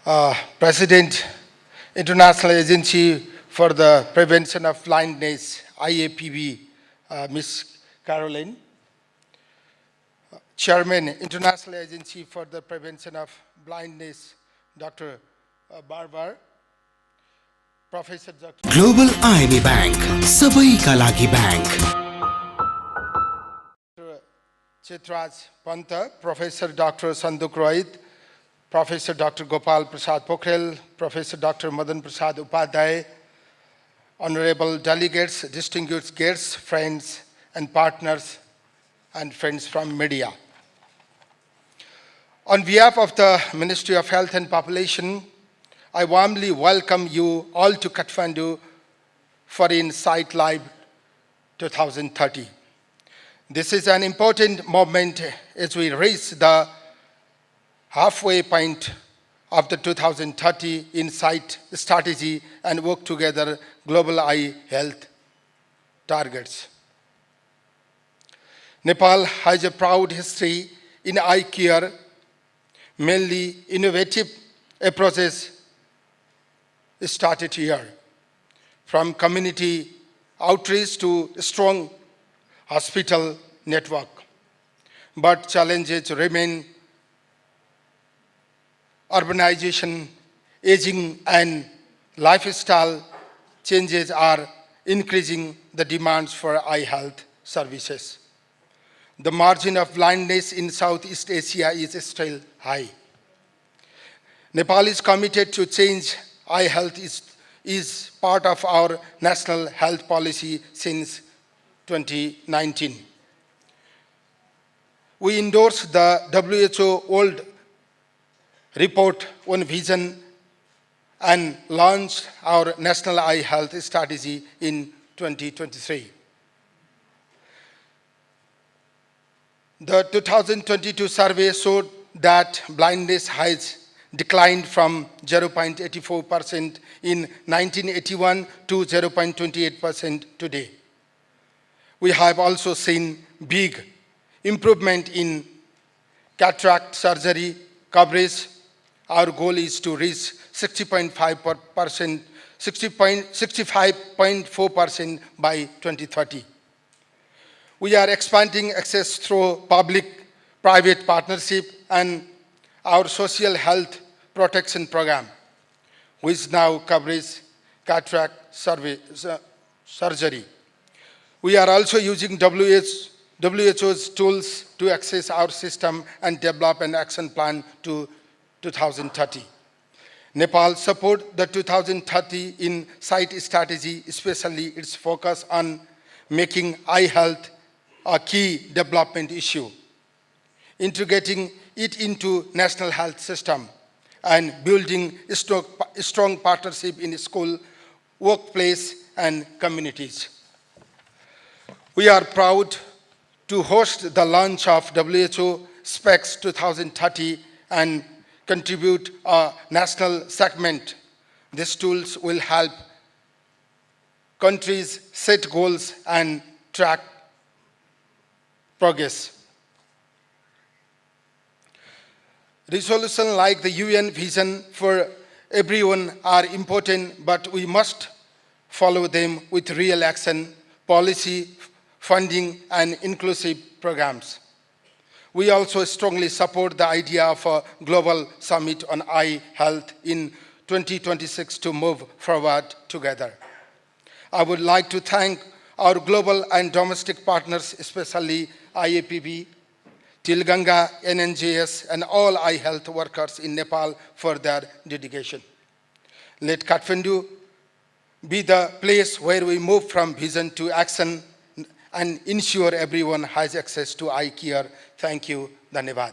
President, International Agency for the Prevention of Blindness, IAPB, Ms. Caroline. Chairman, International Agency for the Prevention of Blindness, Dr. Barber. Professor Dr. Global IME Bank, Sabai ka lagi bank. Chitraj Panta, Professor Dr. Sanduk Rohit, Professor Dr. Gopal Prasad Pokhrel, Professor Dr. Madan Prasad Upadhyay, honorable delegates, distinguished guests, friends and partners, and friends from media. On behalf of the Ministry of Health and Population, I warmly welcome you all to Kathmandu for Insight Live 2030. This is an important moment as we reach the halfway point of the 2030 Insight strategy and work together global eye health targets. Nepal has a proud history in eye care, mainly innovative approaches started here, from community outreach to a strong hospital network. But challenges remain: urbanization, aging, and lifestyle changes are increasing the demands for eye health services. The margin of blindness in Southeast Asia is still high. Nepal is committed to change eye health is part of our national health policy since 2019. We endorsed the WHO World Report on Vision and launched our National Eye Health Strategy in 2023. The 2022 survey showed that blindness has declined from 0.84% in 1981 to 0.28% today. We have also seen big improvement in cataract surgery coverage. Our goal is to reach 65.4% by 2030. We are expanding access through public-private partnership and our social health protection program, which now covers cataract surgery. We are also using WHO's tools to access our system and develop an action plan to 2030. Nepal supports the 2030 Insight strategy, especially its focus on making eye health a key development issue, integrating it into national health system, and building a strong partnership in school, workplace, and communities. We are proud to host the launch of WHO SPECS 2030 and contribute a national segment. These tools will help countries set goals and track progress. Resolutions like the UN Vision for Everyone are important, but we must follow them with real action, policy, funding, and inclusive programs. We also strongly support the idea of a global summit on eye health in 2026 to move forward together. I would like to thank our global and domestic partners, especially IAPB, Tilganga, NNJS, and all eye health workers in Nepal for their dedication. Let Kathmandu be the place where we move from vision to action and ensure everyone has access to eye care. Thank you. Dhanyavad.